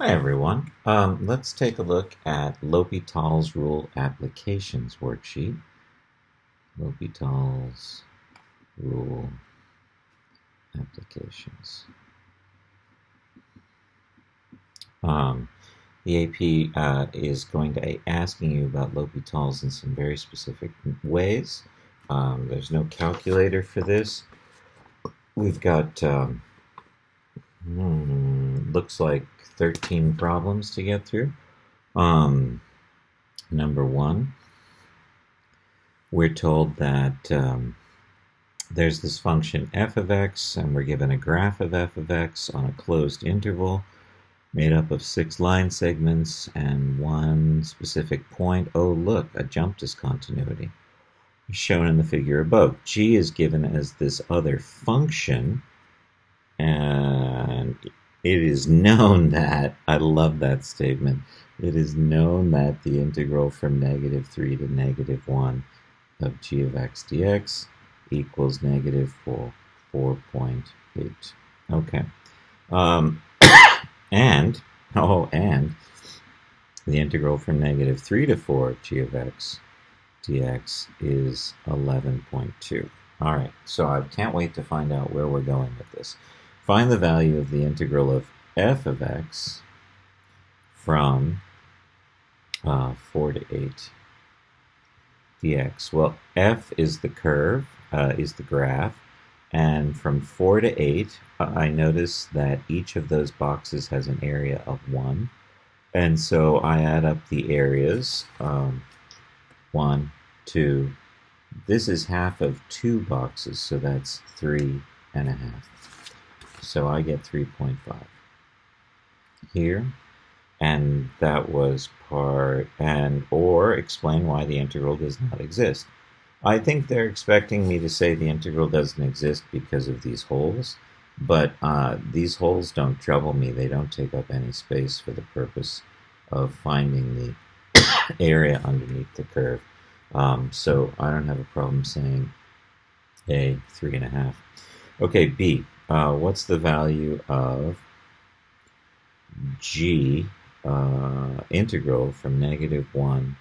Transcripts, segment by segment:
Hi everyone. Let's take a look at L'Hopital's rule applications worksheet. L'Hopital's rule applications. The AP is going to be asking you about L'Hopital's in some very specific ways. There's no calculator for this. We've got looks like 13 problems to get through. Number one, we're told that there's this function f of x, and we're given a graph of f of x on a closed interval made up of 6 line segments and one specific point. Oh, look, a jump discontinuity shown in the figure above. G is given as this other function, and it is known that, I love that statement, it is known that the integral from -3 to -1 of g of x dx equals -4.8. Okay. And the integral from -3 to 4 of g of x dx is 11.2. All right, so I can't wait to find out where we're going with this. Find the value of the integral of f of x from 4 to 8 dx. Well, f is the curve, is the graph, and from 4 to 8, I notice that each of those boxes has an area of 1, and so I add up the areas. 1, 2, this is half of 2 boxes, so that's 3.5. So I get 3.5 here, and that was part, or explain why the integral does not exist. I think they're expecting me to say the integral doesn't exist because of these holes, but these holes don't trouble me. They don't take up any space for the purpose of finding the area underneath the curve. So I don't have a problem saying A, 3.5. Okay, B, what's the value of G integral from -1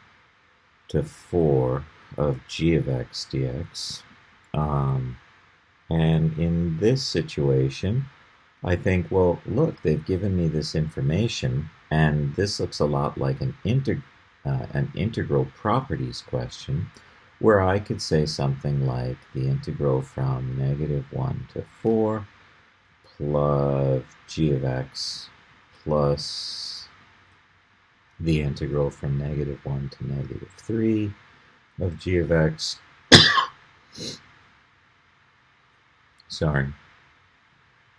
to 4 of g of x dx? And in this situation, I think, well, look, they've given me this information, and this looks a lot like an integral properties question, where I could say something like the integral from -1 to 4 plus g of x plus the integral from -1 to -3 of g of x, sorry,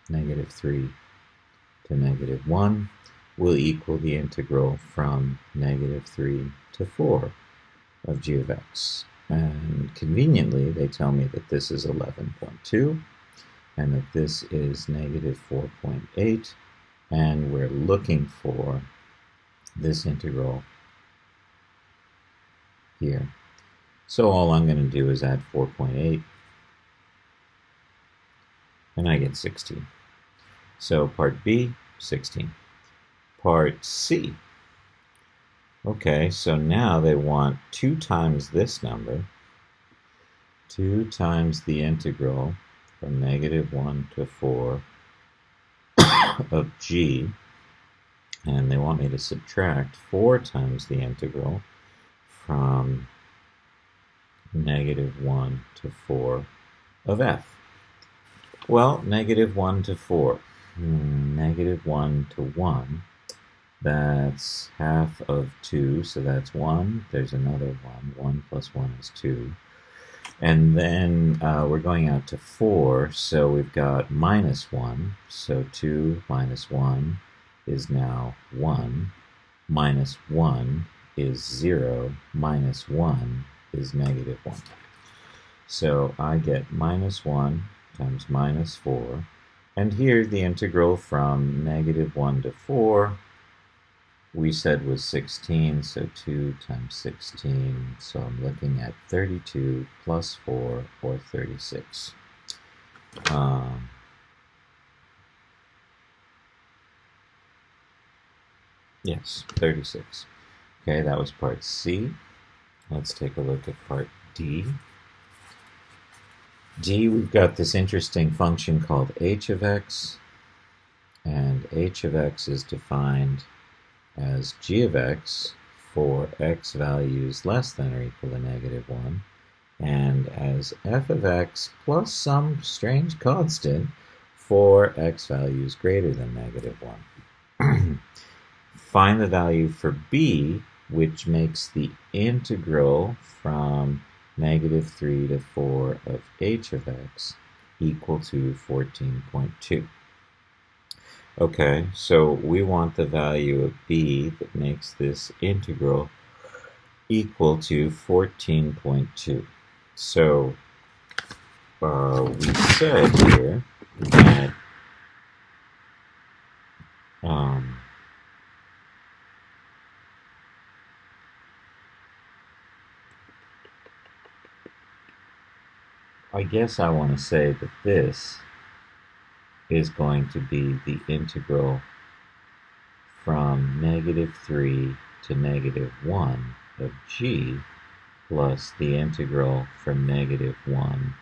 -3 to -1 will equal the integral from -3 to 4 of g of x. And conveniently, they tell me that this is 11.2 and that this is -4.8, and we're looking for this integral here. So all I'm going to do is add 4.8, and I get 16. So part B, 16. Part C. Okay, so now they want 2 times this number, 2 times the integral from -1 to 4 of g, and they want me to subtract 4 times the integral from -1 to 4 of f. Well, -1 to 4, -1 to 1, that's half of 2, so that's 1. There's another 1. 1 plus 1 is 2. And then we're going out to 4, so we've got -1. So 2 minus 1 is now 1. Minus 1 is 0. Minus 1 is -1. So I get -1 times -4. And here the integral from -1 to 4 we said was 16, so 2 times 16, so I'm looking at 32 plus 4, or 36. Yes, 36. Okay, that was part C. Let's take a look at part D. D, we've got this interesting function called h of x, and h of x is defined as g of x for x values less than or equal to negative 1, and as f of x plus some strange constant for x values greater than negative 1. Find the value for b, which makes the integral from negative 3 to 4 of h of x equal to 14.2. Okay, so we want the value of b that makes this integral equal to 14.2. So we said here that I guess I want to say that this is going to be the integral from negative 3 to negative 1 of g plus the integral from negative 1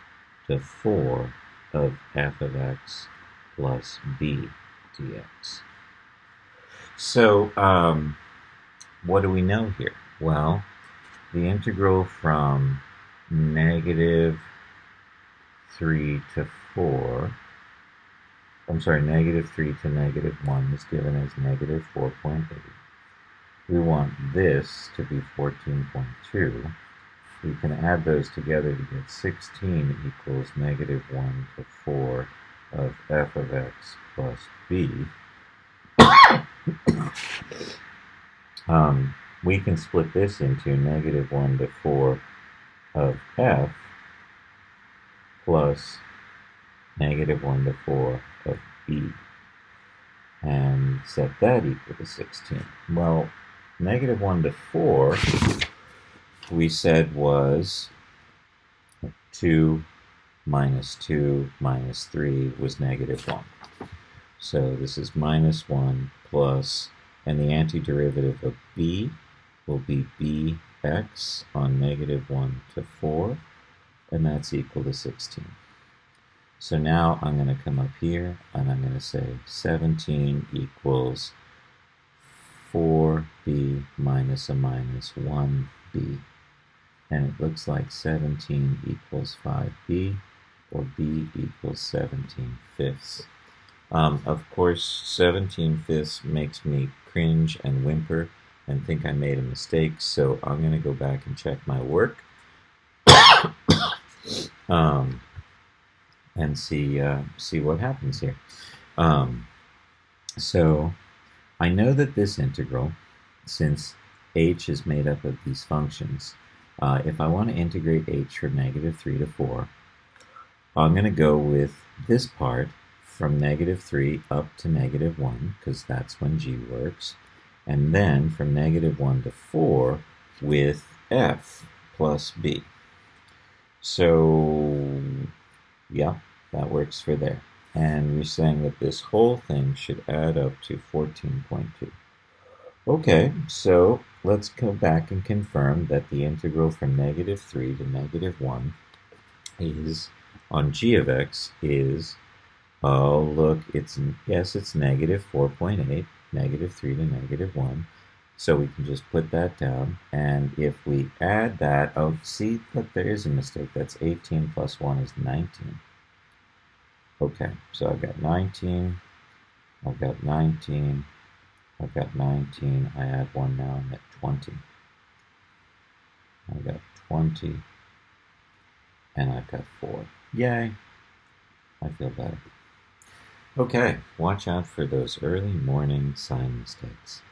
to 4 of f of x plus b dx. So what do we know here? Well, the integral from negative 3 to 4, I'm sorry, negative 3 to negative 1 is given as negative 4.8. We want this to be 14.2. We can add those together to get 16 equals negative 1 to 4 of f of x plus b. We can split this into negative 1 to 4 of f plus negative 1 to 4 of b, and set that equal to 16. Well, negative 1 to 4 we said was 2 minus 2 minus 3 was negative 1. So this is minus 1 plus, and the antiderivative of b will be bx on negative 1 to 4, and that's equal to 16. So now I'm going to come up here and I'm going to say 17 equals 4b minus a minus 1b. And it looks like 17 equals 5b, or b equals 17 fifths. Of course, 17 fifths makes me cringe and whimper and think I made a mistake, so I'm going to go back and check my work and see what happens here. So I know that this integral, since h is made up of these functions, if I want to integrate h from negative 3 to 4, I'm going to go with this part from negative 3 up to negative 1, because that's when g works, and then from negative 1 to 4 with f plus b. So, yeah, that works for there. And we're saying that this whole thing should add up to 14.2. Okay, so let's go back and confirm that the integral from negative 3 to negative 1 is, on g of x, is, oh look, it's negative 4.8, negative 3 to negative 1. So we can just put that down, and if we add that, oh, see, look, there is a mistake. That's 18 plus 1 is 19. Okay, so I've got 19, I've got 19, I've got 19, I add 1 now, I'm at 20. I've got 20, and I've got 4. Yay! I feel better. Okay, watch out for those early morning sign mistakes.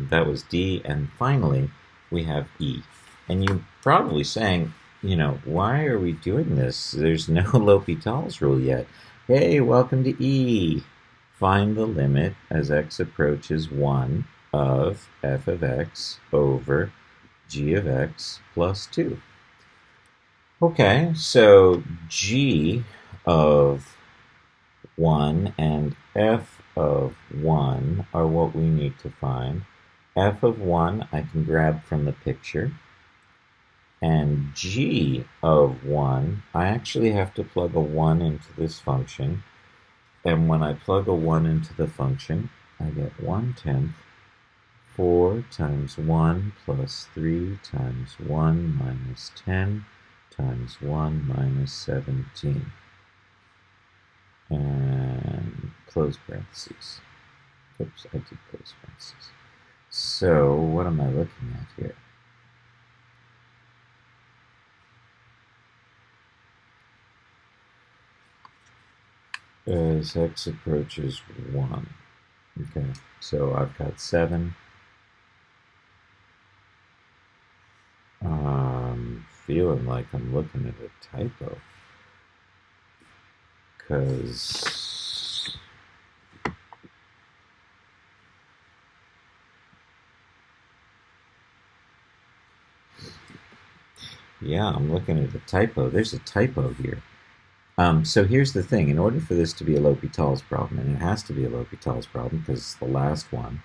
That was D, and finally we have E. And you're probably saying, you know, why are we doing this? There's no L'Hopital's rule yet. Hey, welcome to E. Find the limit as x approaches 1 of f of x over g of x plus 2. Okay, so g of 1 and f of 1 are what we need to find. F of 1 I can grab from the picture. And g of 1, I actually have to plug a 1 into this function. And when I plug a 1 into the function, I get 1/10 4 times 1 plus 3 times 1 minus 10 times 1 minus 17. And close parentheses. Oops, I did close parentheses. So what am I looking at here? As x approaches 1. Okay, so I've got 7. Feeling like I'm looking at a typo. Because yeah, I'm looking at a typo. There's a typo here. So here's the thing. In order for this to be a L'Hopital's problem, and it has to be a L'Hopital's problem because it's the last one,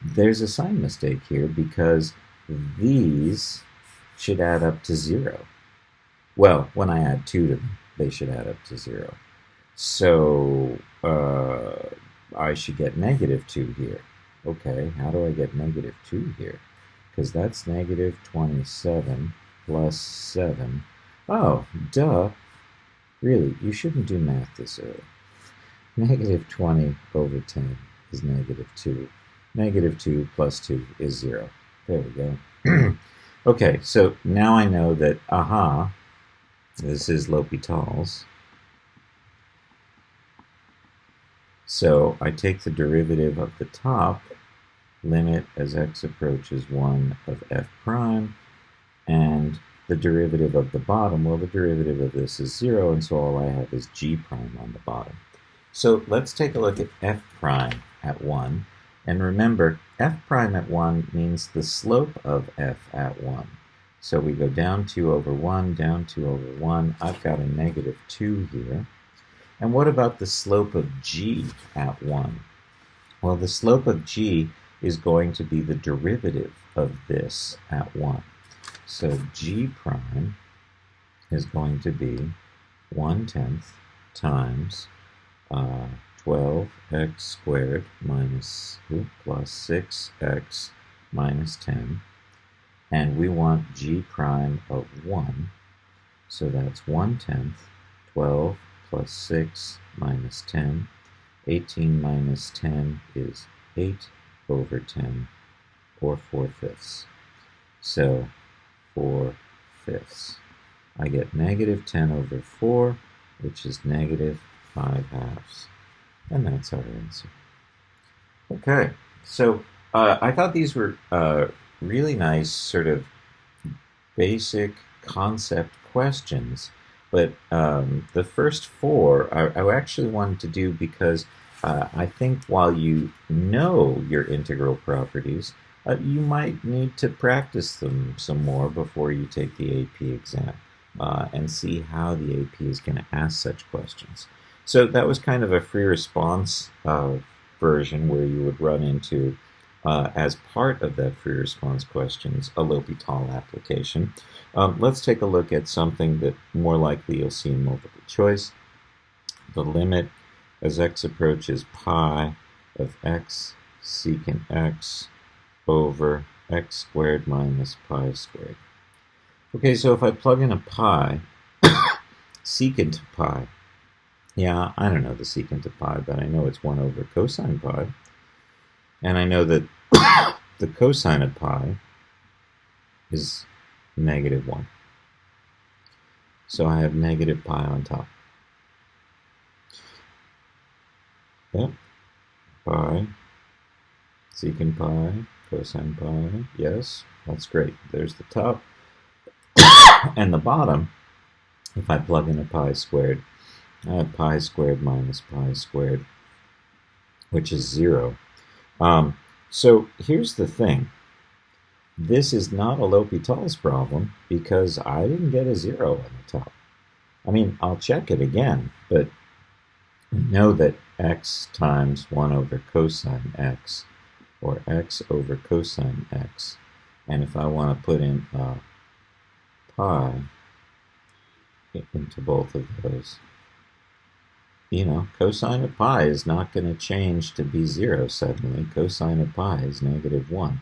there's a sign mistake here because these should add up to 0. Well, when I add 2 to them, they should add up to 0. So I should get -2 here. Okay, how do I get -2 here? Because that's -27 plus 7. Oh, duh. Really, you shouldn't do math this early. -20 over 10 is -2. -2 plus 2 is 0. There we go. Okay, so now I know that, aha, this is L'Hopital's. So I take the derivative of the top, limit as x approaches 1 of f prime, and the derivative of the bottom, well, the derivative of this is 0, and so all I have is g prime on the bottom. So let's take a look at f prime at 1. And remember, f prime at 1 means the slope of f at 1. So we go down 2 over 1, down 2 over 1. I've got a -2 here. And what about the slope of g at 1? Well, the slope of g is going to be the derivative of this at 1. So g prime is going to be 1/10 times 12x squared plus 6x minus 10. And we want g prime of 1. So that's 1/10, 12 plus 6 minus 10. 18 minus 10 is 8 over 10, or 4/5. So 4/5. I get -10 over 4, which is -5/2. And that's our answer. Okay, so I thought these were really nice sort of basic concept questions, but the first 4 I actually wanted to do because I think while you know your integral properties, you might need to practice them some more before you take the AP exam and see how the AP is going to ask such questions. So that was kind of a free response version where you would run into, as part of that free response questions, a L'Hopital application. Let's take a look at something that more likely you'll see in multiple choice. The limit as x approaches pi of x secant x over x squared minus pi squared. Okay, so if I plug in a pi, secant pi, yeah, I don't know the secant of pi, but I know it's 1 over cosine pi. And I know that the cosine of pi is -1. So I have negative pi on top. Yep, pi, secant pi, cosine pi, yes, that's great. There's the top. And the bottom, if I plug in a pi squared, I have pi squared minus pi squared, which is 0. So here's the thing. This is not a L'Hopital's problem because I didn't get a 0 on the top. I mean, I'll check it again, but we know that x times 1 over cosine x, or x over cosine x, and if I want to put in pi into both of those, cosine of pi is not going to change to be 0 suddenly. Cosine of pi is -1.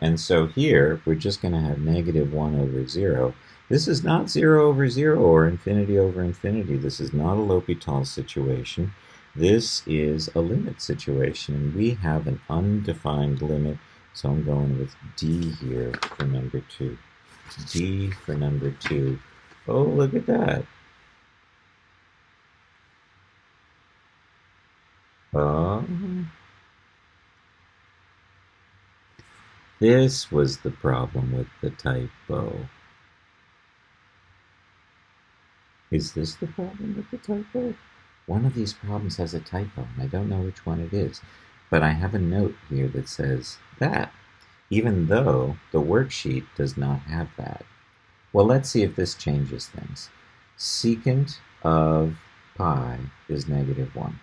And so here, we're just going to have -1 over 0. This is not 0 over 0 or infinity over infinity. This is not a L'Hopital situation. This is a limit situation, and we have an undefined limit. So I'm going with D here for number 2. D for number 2. Oh, look at that. This was the problem with the typo. Is this the problem with the typo? One of these problems has a typo, and I don't know which one it is. But I have a note here that says that, even though the worksheet does not have that. Well, let's see if this changes things. Secant of pi is -1.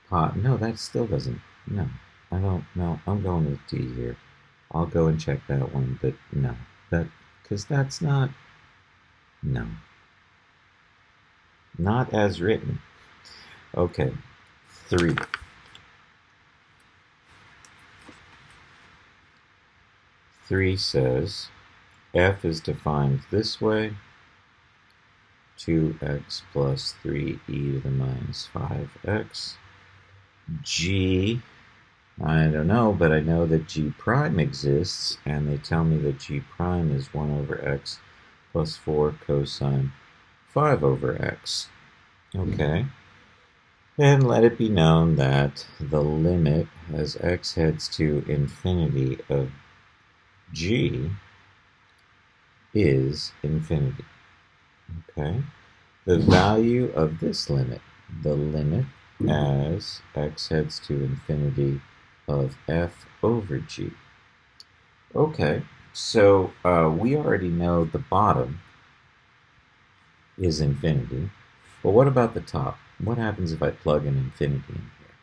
Pi, no, that still doesn't, no, I don't know. I'm going with D here. I'll go and check that one, but no, because that's not, no, not as written. Okay, 3. 3 says f is defined this way: 2x plus 3e to the minus 5x. G, I don't know, but I know that G prime exists, and they tell me that G prime is 1 over x plus 4 cosine 5 over x. Okay. And let it be known that the limit as x heads to infinity of G is infinity. Okay. The value of this limit, the limit as x heads to infinity of f over g. Okay, so we already know the bottom is infinity, but what about the top? What happens if I plug an infinity in here?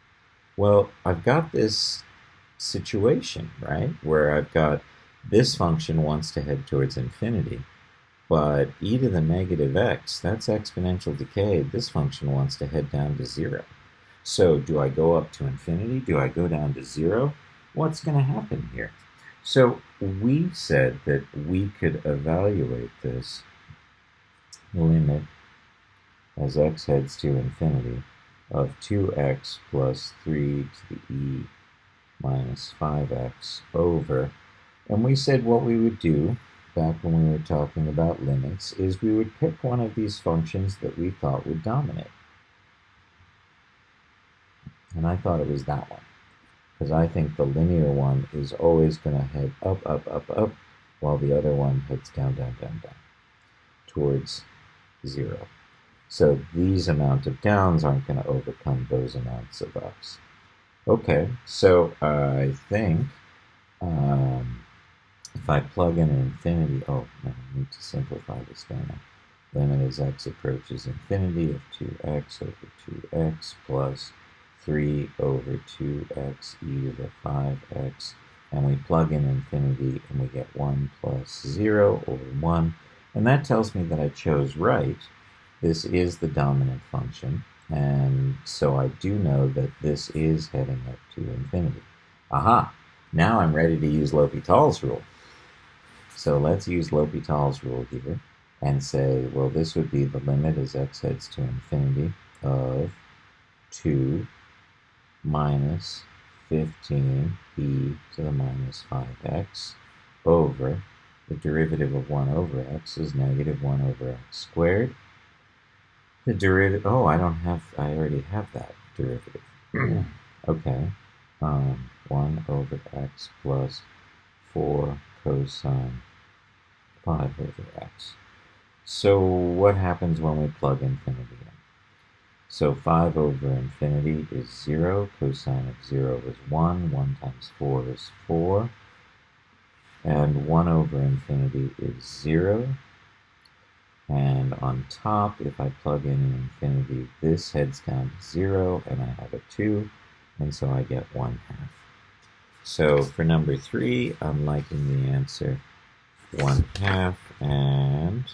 Well, I've got this situation, right, where I've got this function wants to head towards infinity, but e to the negative x, that's exponential decay. This function wants to head down to 0. So do I go up to infinity? Do I go down to 0? What's going to happen here? So we said that we could evaluate this limit as x heads to infinity of 2x plus 3 to the e minus 5x over, and we said what we would do back when we were talking about limits is we would pick one of these functions that we thought would dominate. And I thought it was that one, because I think the linear one is always going to head up, up, up, up, while the other one heads down, down, down, down, towards 0. So these amount of downs aren't going to overcome those amounts of ups. Okay, so I think if I plug in an infinity, oh, no, I need to simplify this, don't I? Limit as x approaches infinity of 2x over 2x plus 3 over 2x e to the 5x, and we plug in infinity and we get 1 plus 0 over 1, and that tells me that I chose right. This is the dominant function, and so I do know that this is heading up to infinity. Aha! Now I'm ready to use L'Hopital's rule. So let's use L'Hopital's rule here and say, well, this would be the limit as x heads to infinity of 2 minus 15 e to the minus 5x over the derivative of 1 over x is negative 1 over x squared. The derivative, oh, I already have that derivative. Okay, 1 over x plus 4 cosine 5 over x. So what happens when we plug infinity in? So 5 over infinity is 0, cosine of 0 is 1, 1 times 4 is 4, and 1 over infinity is 0, And on top, if I plug in an infinity, this heads down to 0, and I have a 2, and so I get 1/2. So for number 3, I'm liking the answer 1/2, and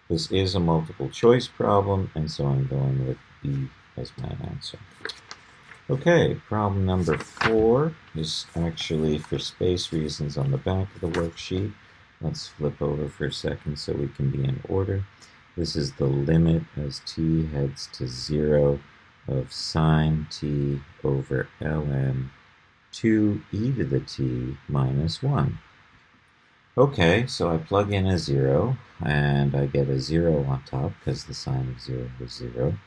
this is a multiple choice problem, and so I'm going with B as my answer. Okay, problem number 4 is actually for space reasons on the back of the worksheet. Let's flip over for a second so we can be in order. This is the limit as t heads to 0 of sine t over ln 2e to the t minus 1. Okay, so I plug in a 0, and I get a 0 on top because the sine of 0 is 0.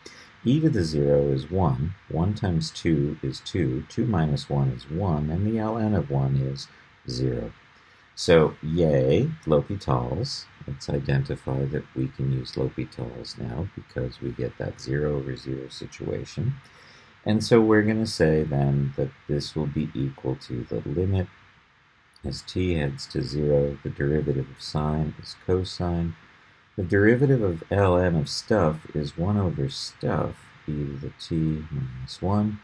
E to the 0 is 1. 1 times 2 is 2. 2 minus 1 is 1, and the ln of 1 is 0. So, yay, L'Hopital's. Let's identify that we can use L'Hopital's now because we get that 0 over 0 situation. And so we're going to say then that this will be equal to the limit as t heads to 0. The derivative of sine is cosine. The derivative of ln of stuff is 1 over stuff, e to the t minus 1,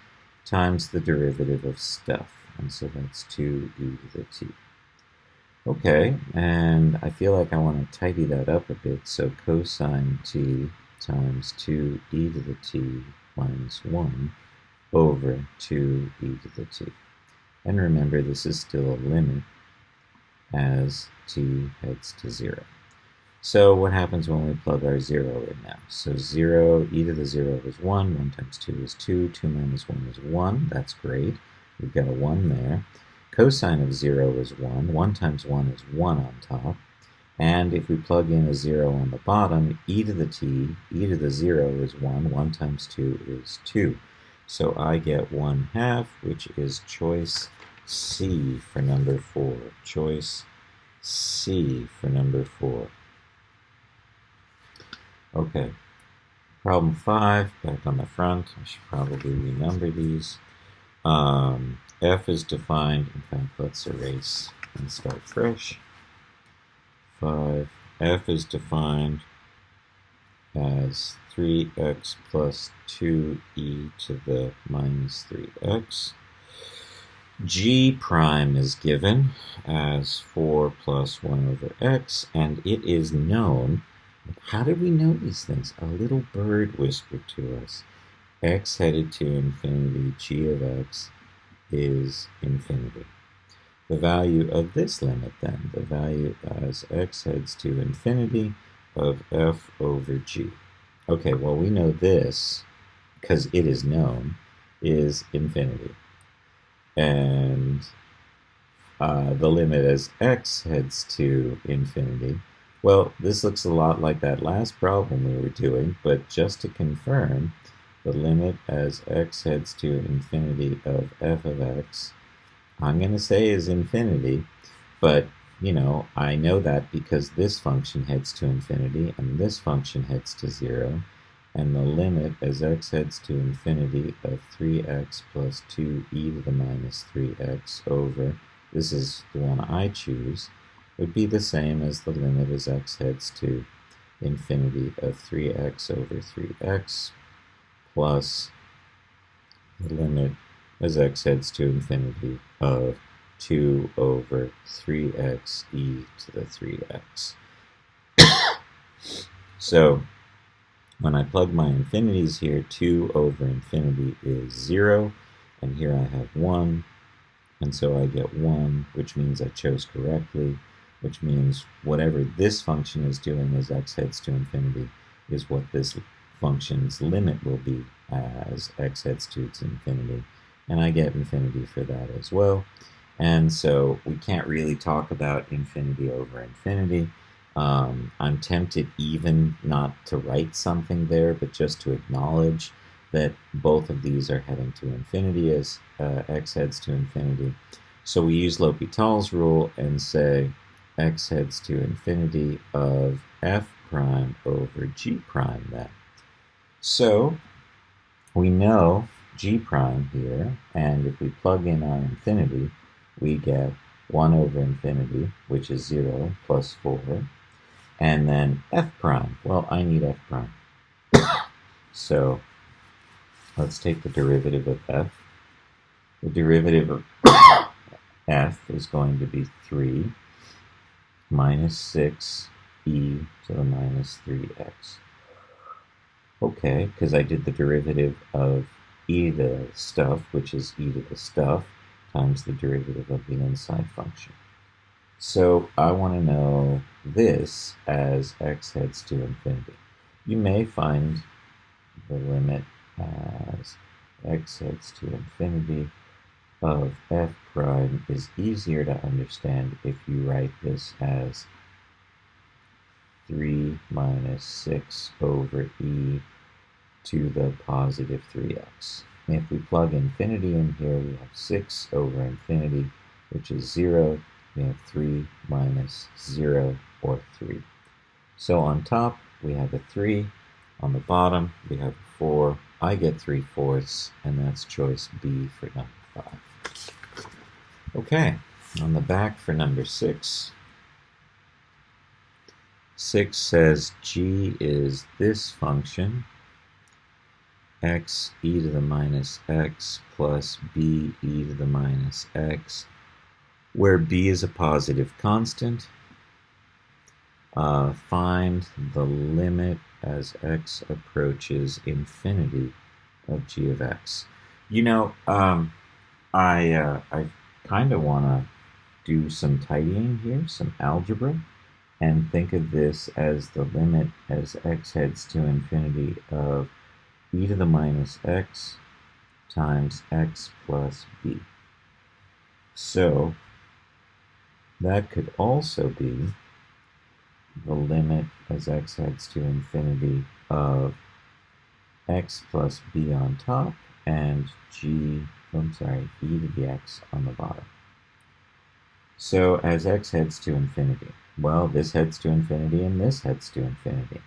times the derivative of stuff. And so that's 2e to the t. Okay, and I feel like I want to tidy that up a bit, so cosine t times 2e to the t minus 1 over 2e to the t. And remember, this is still a limit as t heads to 0. So what happens when we plug our 0 in now? So 0, e to the 0 is 1, 1 times 2 is 2, 2 minus 1 is 1, that's great. We've got a 1 there. Cosine of 0 is 1. 1 times 1 is 1 on top. And if we plug in a 0 on the bottom, e to the t, e to the 0 is 1. 1 times 2 is 2. So I get 1/2, which is choice C for number 4. Choice C for number 4. Okay. Problem 5, back on the front. I should probably renumber these. F is defined, in fact, let's erase and start fresh. 5. F is defined as 3x plus 2e to the minus 3x. G prime is given as 4 plus 1 over x, and it is known. How did we know these things? A little bird whispered to us. X headed to infinity, g of x is infinity. The value of this limit then, the value as x heads to infinity of f over g. Okay, well we know this, because it is known, is infinity. And the limit as x heads to infinity, well, this looks a lot like that last problem we were doing, but just to confirm, the limit as x heads to infinity of f of x, I'm going to say is infinity, but, you know, I know that because this function heads to infinity and this function heads to 0, and the limit as x heads to infinity of 3x plus 2e to the minus 3x over, this is the one I choose, would be the same as the limit as x heads to infinity of 3x over 3x plus the limit as x heads to infinity of 2 over 3x e to the 3x. So when I plug my infinities here, 2 over infinity is 0, and here I have 1, and so I get 1, which means I chose correctly, which means whatever this function is doing as x heads to infinity is what this function's limit will be as x heads to infinity, and I get infinity for that as well. And so we can't really talk about infinity over infinity. I'm tempted even not to write something there, but just to acknowledge that both of these are heading to infinity as x heads to infinity. So we use L'Hopital's rule and say x heads to infinity of f prime over g prime then. So we know g prime here, and if we plug in our infinity, we get 1 over infinity, which is 0, plus 4. And then f prime. Well, I need f prime. So let's take the derivative of f. The derivative of f is going to be 3 minus 6 e to the minus 3x. Okay, because I did the derivative of e to the stuff, which is e to the stuff, times the derivative of the inside function. So I want to know this as x heads to infinity. You may find the limit as x heads to infinity of f prime is easier to understand if you write this as 3 minus 6 over e to the positive 3x. And if we plug infinity in here, we have 6 over infinity, which is 0. We have 3 minus 0, or 3. So on top, we have a 3. On the bottom, we have a 4. I get 3/4, and that's choice B for number 5. Okay, on the back for number 6, 6 says g is this function, x e to the minus x plus b e to the minus x, where b is a positive constant. Find the limit as x approaches infinity of g of x. You know, I kind of want to do some tidying here, some algebra, and think of this as the limit as x heads to infinity of e to the minus x times x plus b. So that could also be the limit as x heads to infinity of x plus b on top and e to the x on the bottom. So as x heads to infinity, well, this heads to infinity and this heads to infinity.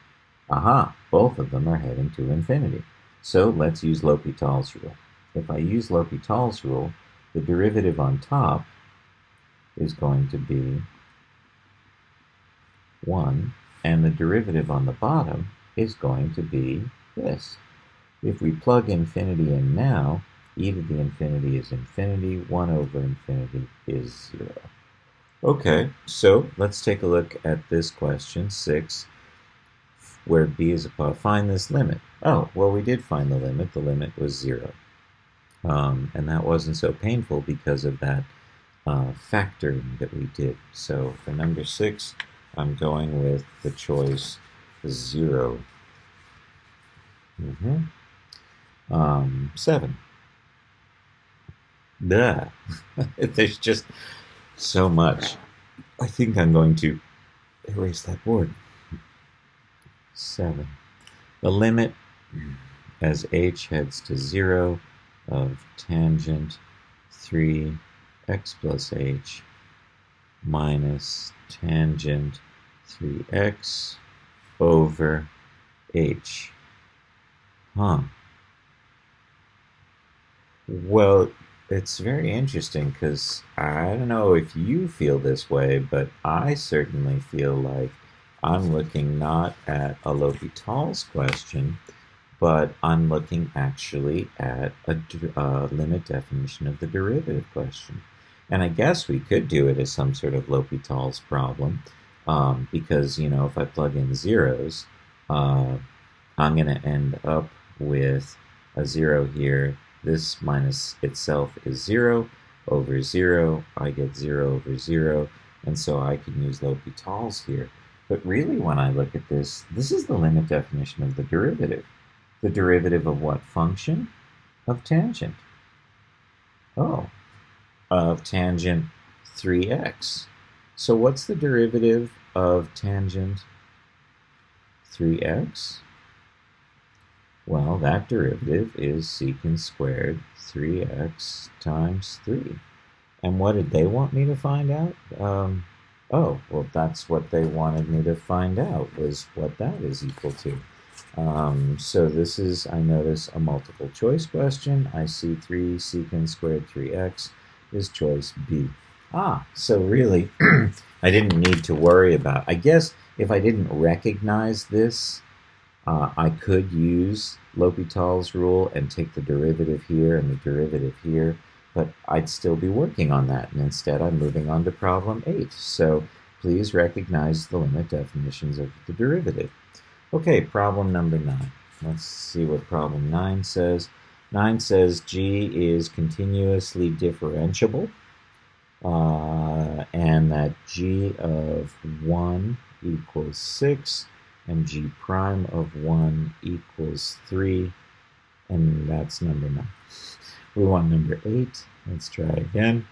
Aha, both of them are heading to infinity. So let's use L'Hopital's rule. If I use L'Hopital's rule, the derivative on top is going to be 1, and the derivative on the bottom is going to be this. If we plug infinity in now, e to the infinity is infinity, 1 over infinity is 0. Okay, so let's take a look at this question, 6, where b is a find this limit. Oh, well, we did find the limit. The limit was 0. And that wasn't so painful because of that factoring that we did. So for number 6, I'm going with the choice 0. 7. Duh. There's just so much. I think I'm going to erase that board. 7. The limit as h heads to 0 of tangent 3x plus h minus tangent 3x over h. Well, it's very interesting because I don't know if you feel this way, but I certainly feel like I'm looking not at a L'Hopital's question, but I'm looking actually at a limit definition of the derivative question. And I guess we could do it as some sort of L'Hopital's problem, because, you know, if I plug in zeros, I'm going to end up with a 0 here. This minus itself is 0 over 0. I get 0 over 0, and so I can use L'Hopital's here. But really, when I look at this, this is the limit definition of the derivative. The derivative of what function? Of tangent. Oh, of tangent 3x. So what's the derivative of tangent 3x? Well, that derivative is secant squared 3x times 3. And what did they want me to find out? Oh, well, that's what they wanted me to find out, was what that is equal to. So this is, I notice, a multiple choice question. I see 3 secant squared 3x is choice B. So really, I didn't need to worry about. I guess if I didn't recognize this, I could use L'Hopital's rule and take the derivative here and the derivative here, but I'd still be working on that, and instead I'm moving on to problem 8. So please recognize the limit definitions of the derivative. Okay, problem number 9. Let's see what problem 9 says. 9 says g is continuously differentiable, and that g of 1 equals 6, and g prime of 1 equals 3, and that's number 9. We want number 8. Let's try again.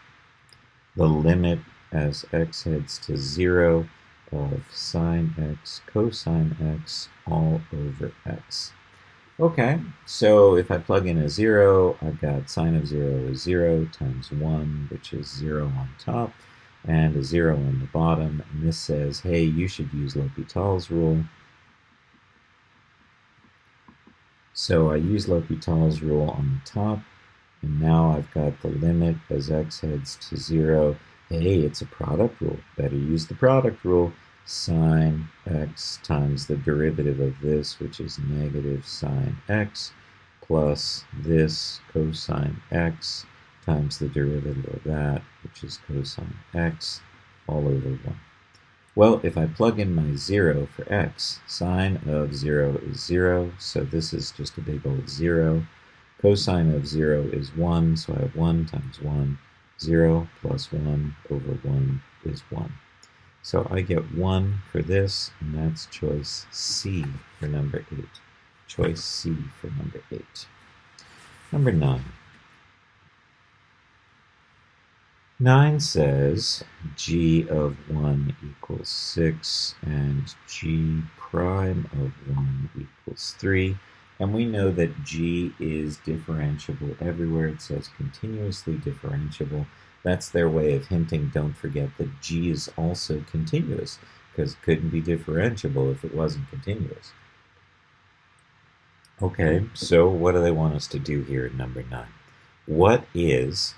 The limit as x heads to 0 of sine x cosine x all over x. Okay, so if I plug in a 0, I've got sine of 0 is 0 times 1, which is 0 on top, and a 0 on the bottom. And this says, hey, you should use L'Hopital's rule. So I use L'Hopital's rule on the top, and now I've got the limit as x heads to 0. Hey, it's a product rule. Better use the product rule. Sine x times the derivative of this, which is negative sine x, plus this cosine x times the derivative of that, which is cosine x, all over 1. Well, if I plug in my 0 for x, sine of 0 is 0, so this is just a big old 0. Cosine of 0 is 1, so I have 1 times 1. 0 plus 1 over 1 is 1. So I get 1 for this, and that's choice C for number 8. Choice C for number 8. Number 9. 9 says g of 1 equals 6, and g prime of 1 equals 3. And we know that g is differentiable everywhere. It says continuously differentiable. That's their way of hinting, don't forget that g is also continuous, because it couldn't be differentiable if it wasn't continuous. Okay, so what do they want us to do here in number 9? What is,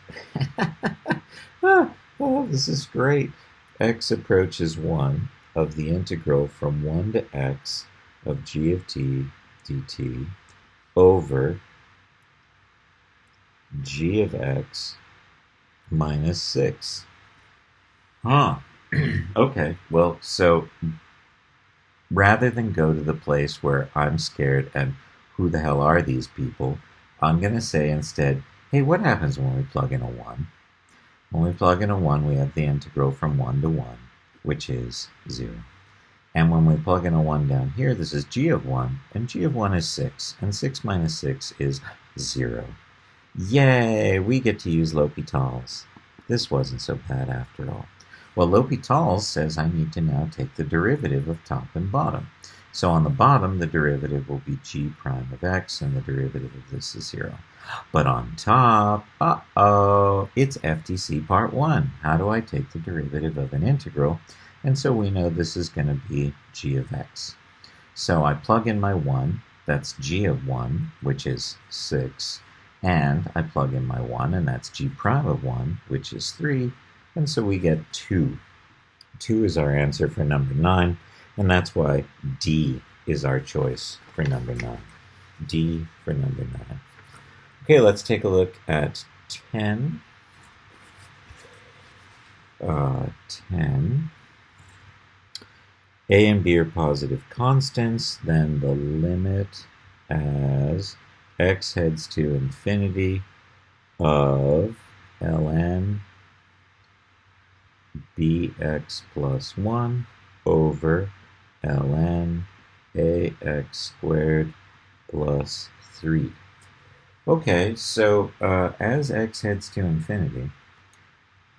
oh, this is great, x approaches 1 of the integral from 1 to x of g of t dt over g of x minus 6. Okay, well, so rather than go to the place where I'm scared and who the hell are these people, I'm going to say instead, hey, what happens when we plug in a 1? When we plug in a 1, we have the integral from 1 to 1, which is 0. And when we plug in a 1 down here, this is g of 1, and g of 1 is 6, and 6 minus 6 is 0. Yay, we get to use L'Hopital's. This wasn't so bad after all. Well, L'Hopital's says I need to now take the derivative of top and bottom. So on the bottom, the derivative will be g prime of x, and the derivative of this is 0. But on top, it's FTC part 1. How do I take the derivative of an integral? And so we know this is going to be g of x. So I plug in my 1, that's g of 1, which is 6. And I plug in my 1, and that's g prime of 1, which is 3. And so we get 2. 2 is our answer for number 9, and that's why D is our choice for number 9. D for number 9. Okay, let's take a look at 10. 10. A and B are positive constants, then the limit as x heads to infinity of ln bx plus 1 over ln ax squared plus 3. Okay, so as x heads to infinity,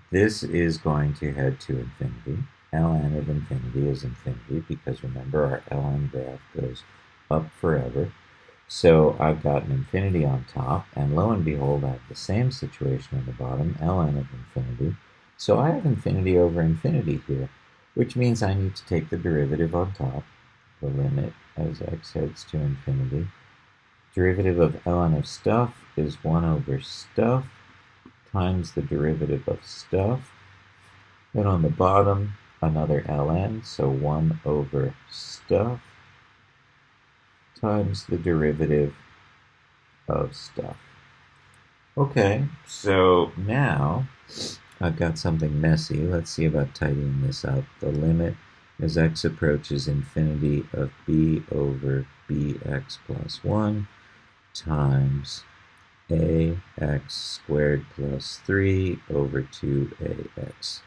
this is going to head to infinity. Ln of infinity is infinity because remember our ln graph goes up forever. So I've got an infinity on top, and lo and behold, I have the same situation on the bottom, ln of infinity. So I have infinity over infinity here, which means I need to take the derivative on top, the limit as x heads to infinity. Derivative of ln of stuff is 1 over stuff times the derivative of stuff. Then on the bottom, another ln, so 1 over stuff times the derivative of stuff. Okay, so now I've got something messy. Let's see about tidying this up. The limit as x approaches infinity of b over bx plus 1 times ax squared plus 3 over 2ax.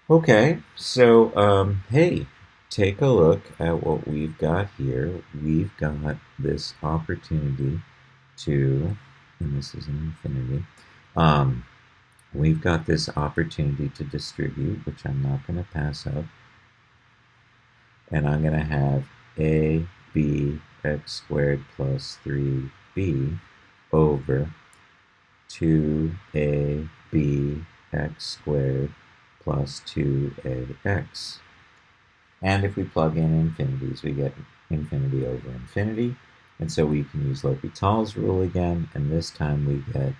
Okay, so hey, take a look at what we've got here. We've got this opportunity to, and this is an infinity, we've got this opportunity to distribute, which I'm not going to pass up, and I'm going to have a b x squared plus 3b over 2ab x squared plus 2ax. And if we plug in infinities, we get infinity over infinity. And so we can use L'Hopital's rule again, and this time we get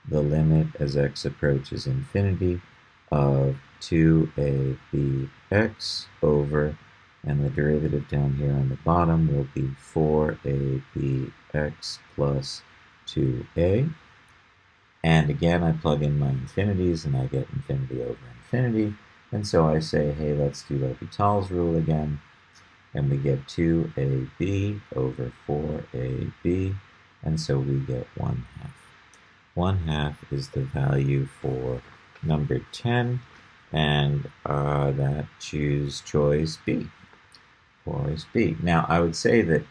the limit as x approaches infinity of 2abx over, and the derivative down here on the bottom will be 4abx plus 2a. And again, I plug in my infinities, and I get infinity over infinity. And so I say, hey, let's do L'Hopital's rule again. And we get 2ab over 4ab. And so we get 1/2. 1/2 is the value for number 10. And that choose choice B. Choice B. Now, I would say that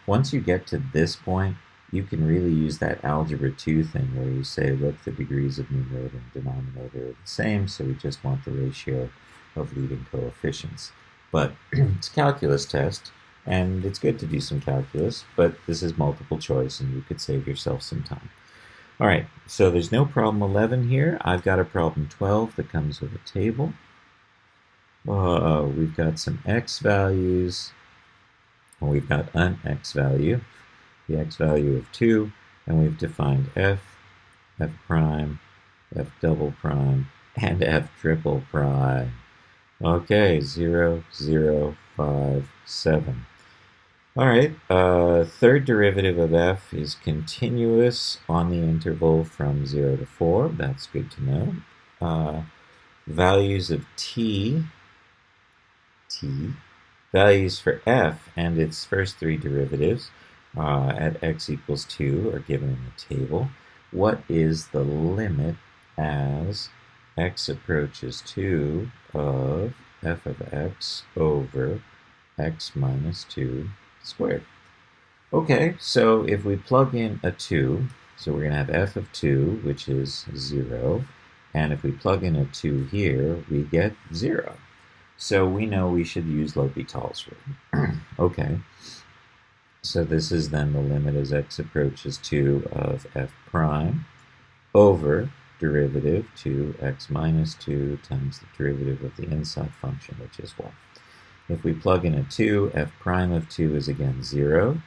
once you get to this point, you can really use that algebra 2 thing where you say, look, the degrees of numerator and denominator are the same, so we just want the ratio of leading coefficients. But it's a calculus test, and it's good to do some calculus, but this is multiple choice, and you could save yourself some time. All right, so there's no problem 11 here. I've got a problem 12 that comes with a table. We've got some x values, and we've got an x value. The x value of 2, and we've defined f, f prime, f double prime, and f triple prime. Okay, 0, 0, 5, 7. All right, third derivative of f is continuous on the interval from 0 to 4. That's good to know. Values of t, values for f and its first three derivatives at x equals 2 are given in the table. What is the limit as x approaches 2 of f of x over x minus 2 squared? Okay, so if we plug in a 2, so we're going to have f of 2, which is 0, and if we plug in a 2 here, we get 0. So we know we should use L'Hopital's rule. Okay. So this is then the limit as x approaches 2 of f prime over derivative 2x minus 2 times the derivative of the inside function, which is 1. If we plug in a 2, f prime of 2 is again 0.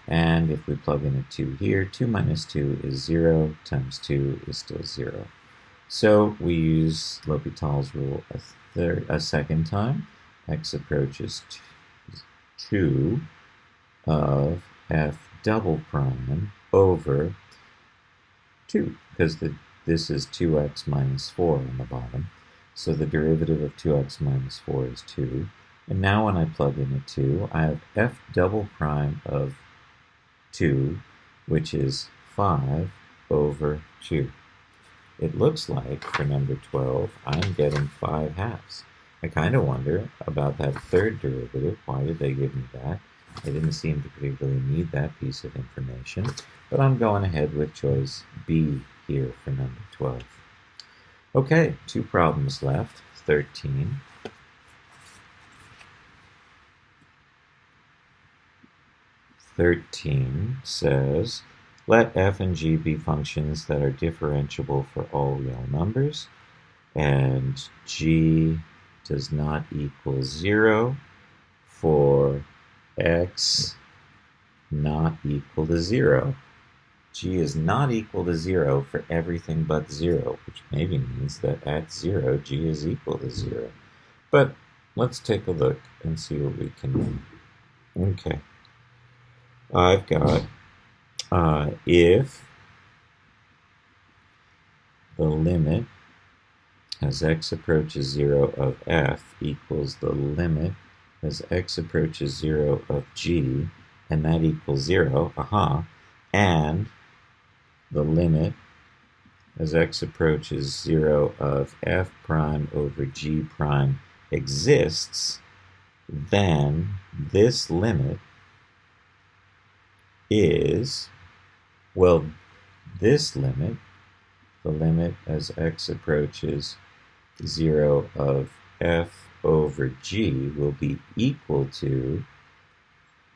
And if we plug in a 2 here, 2 minus 2 is 0 times 2 is still 0. So we use L'Hopital's rule a second time. X approaches 2 of f double prime over 2, because this is 2x minus 4 on the bottom. So the derivative of 2x minus 4 is 2. And now when I plug in a 2, I have f double prime of 2, which is 5 over 2. It looks like, for number 12, I'm getting 5/2. I kind of wonder about that third derivative. Why did they give me that? I didn't seem to particularly need that piece of information, but I'm going ahead with choice B here for number 12. Okay, 2 problems left, 13. Says, let f and g be functions that are differentiable for all real numbers, and g does not equal 0 for x not equal to 0. g is not equal to 0 for everything but 0, which maybe means that at 0, g is equal to 0. But let's take a look and see what we can do. Okay. I've got if the limit as x approaches 0 of f equals the limit as x approaches 0 of g, and that equals 0, and the limit as x approaches 0 of f prime over g prime exists, then this limit is, well, this limit, the limit as x approaches 0 of f over g, will be equal to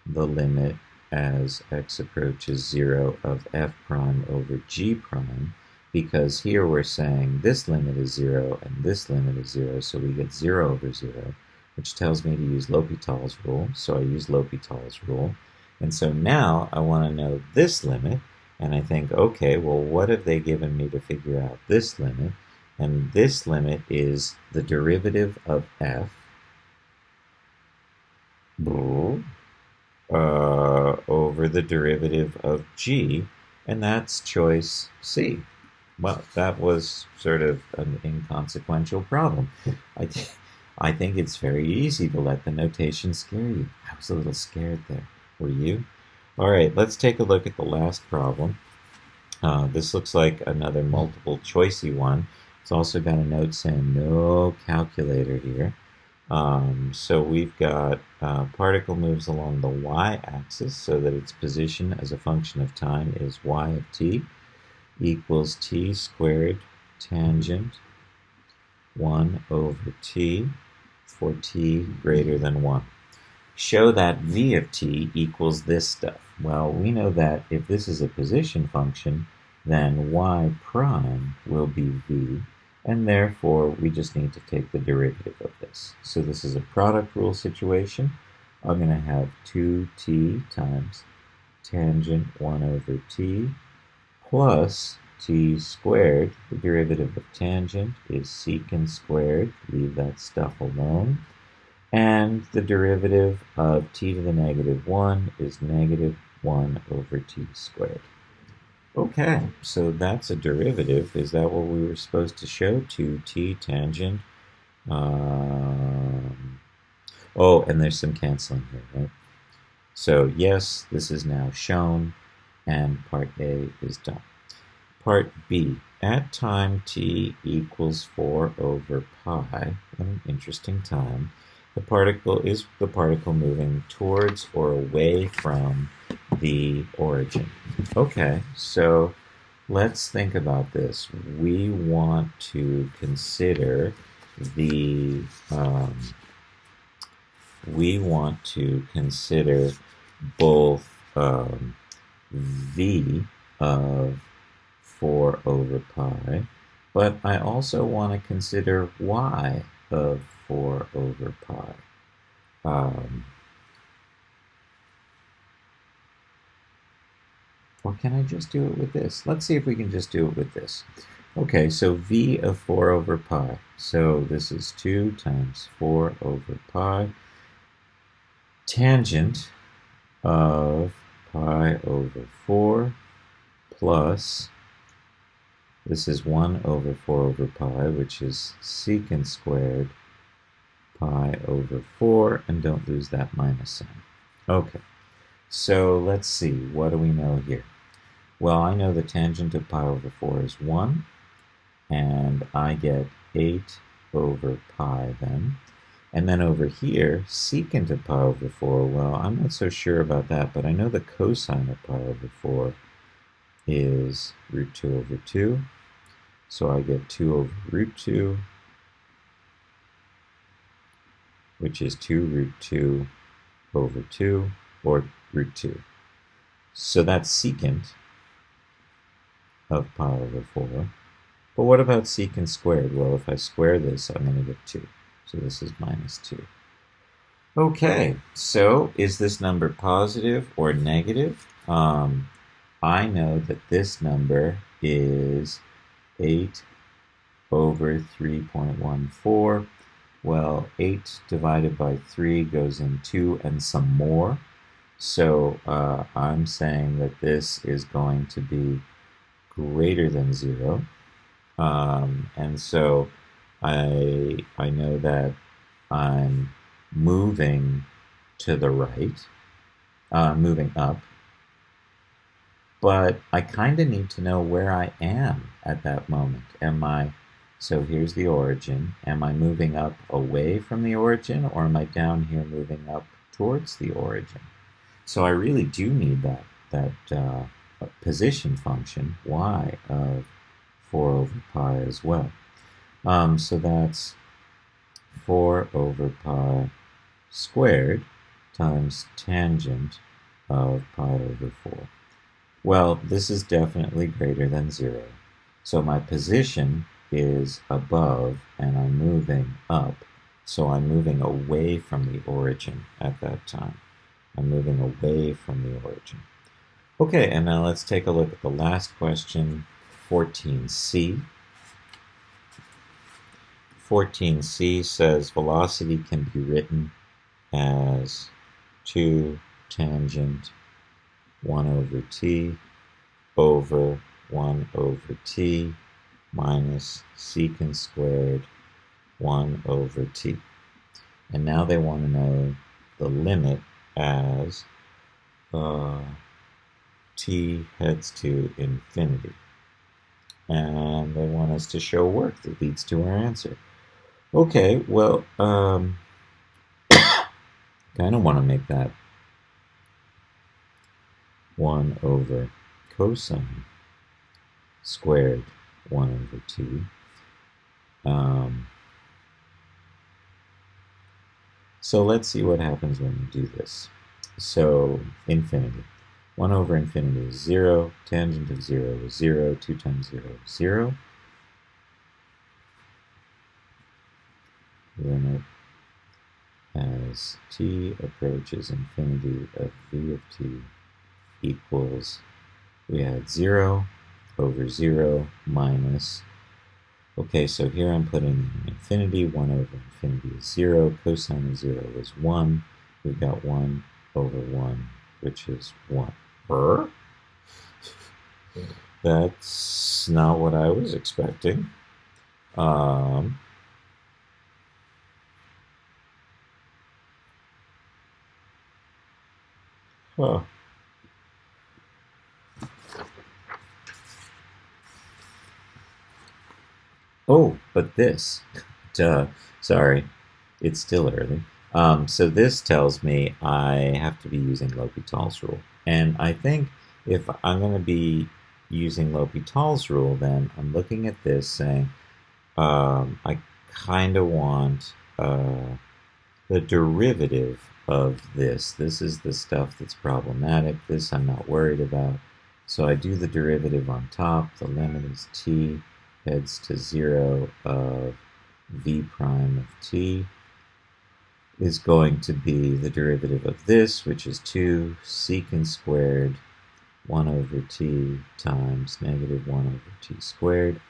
the limit as x approaches 0 of f prime over g prime, because here we're saying this limit is 0 and this limit is 0, so we get 0 over 0, which tells me to use L'Hopital's rule, so I use L'Hopital's rule. And so now I want to know this limit, and I think, okay, well, what have they given me to figure out this limit? And this limit is the derivative of f over the derivative of g, and that's choice C. Well, that was sort of an inconsequential problem. I think it's very easy to let the notation scare you. I was a little scared there. Were you? All right, let's take a look at the last problem. This looks like another multiple choicey one. It's also got a note saying no calculator here. So we've got particle moves along the y-axis so that its position as a function of time is y of t equals t squared tangent 1 over t for t greater than 1. Show that v of t equals this stuff. Well, we know that if this is a position function, then y prime will be v, and therefore we just need to take the derivative of this. So this is a product rule situation. I'm going to have 2t times tangent 1 over t plus t squared. The derivative of tangent is secant squared. Leave that stuff alone. And the derivative of t to the negative 1 is negative 1 over t squared. Okay, so that's a derivative. Is that what we were supposed to show? 2t tangent. Oh, and there's some canceling here, right? So yes, this is now shown, and part A is done. Part B, at time t equals 4 over pi, what an interesting time, the particle is the particle moving towards or away from the origin. Okay, so let's think about this. We want to consider the both v of 4 over pi, but I also want to consider y of 4 over pi. Or can I just do it with this? Let's see if we can just do it with this. Okay, so v of 4 over pi. So this is 2 times 4 over pi. Tangent of pi over 4 plus, this is 1 over 4 over pi, which is secant squared pi over 4, and don't lose that minus sign. Okay, so let's see, what do we know here? Well, I know the tangent of pi over 4 is 1, and I get 8 over pi then. And then over here, secant of pi over 4, well, I'm not so sure about that, but I know the cosine of pi over 4 is root 2 over 2. So I get 2 over root 2, which is 2 root 2 over 2, or root 2. So that's secant of pi over 4. But what about secant squared? Well, if I square this, I'm going to get 2. So this is minus 2. Okay, so is this number positive or negative? I know that this number is 8 over 3.14. Well, 8 divided by 3 goes in 2 and some more. So I'm saying that this is going to be greater than 0. And so I know that I'm moving to the right, moving up, but I kind of need to know where I am at that moment. So here's the origin. Am I moving up away from the origin, or am I down here moving up towards the origin? So I really do need that position function, y, of 4 over pi as well. So that's 4 over pi squared times tangent of pi over 4. Well, this is definitely greater than 0. So my position is above, and I'm moving up. So I'm moving away from the origin at that time. I'm moving away from the origin. Okay, and now let's take a look at the last question, 14c. 14c says velocity can be written as 2 tangent 1 over t over 1 over t minus secant squared 1 over t. And now they want to know the limit as t heads to infinity. And they want us to show work that leads to our answer. Okay, well, kind of want to make that 1 over cosine squared 1 over t. So let's see what happens when we do this. So infinity. 1 over infinity is 0. Tangent of 0 is 0. 2 times 0 is 0. Limit as t approaches infinity of v of t equals, we had 0 over 0 minus, okay, so here I'm putting in infinity. 1 over infinity is 0. Cosine of 0 is 1. We've got 1 over 1, which is 1. That's not what I was expecting. Huh. Oh, but this, duh, sorry, it's still early. So this tells me I have to be using L'Hopital's rule. And I think if I'm going to be using L'Hopital's rule, then I'm looking at this saying, I kind of want the derivative of this. This is the stuff that's problematic. This I'm not worried about. So I do the derivative on top. The limit is t heads to 0 of v prime of t is going to be the derivative of this, which is 2 secant squared 1 over t times negative 1 over t squared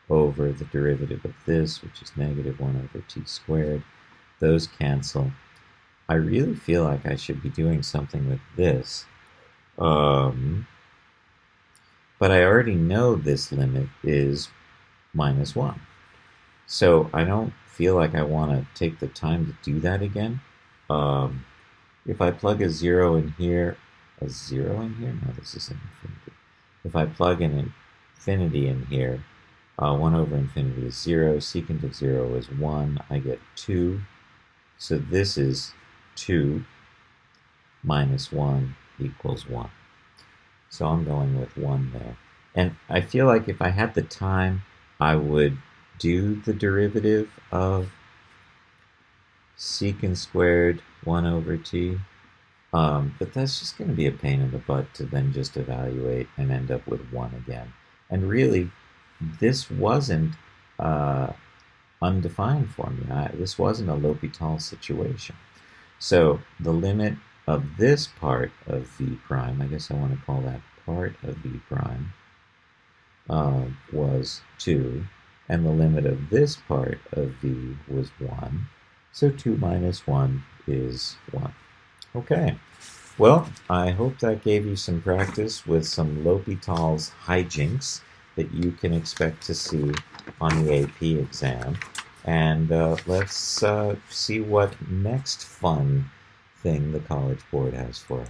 over the derivative of this, which is negative 1 over t squared. Those cancel. I really feel like I should be doing something with this. But I already know this limit is minus 1. So I don't feel like I want to take the time to do that again. If I plug a 0 in here, no, this is an infinity. If I plug an infinity in here, 1 over infinity is 0, secant of 0 is 1, I get 2. So this is 2 minus 1 equals 1. So I'm going with 1 there. And I feel like if I had the time, I would do the derivative of secant squared 1 over t. But that's just going to be a pain in the butt to then just evaluate and end up with 1 again. And really, this wasn't undefined for me. This wasn't a L'Hopital situation. So the limit of this part of v prime, I guess I want to call that part of v prime was 2, and the limit of this part of v was 1. So 2 minus 1 is 1. Okay. Well, I hope that gave you some practice with some L'Hopital's hijinks that you can expect to see on the AP exam. And let's see what next fun thing the College Board has for us.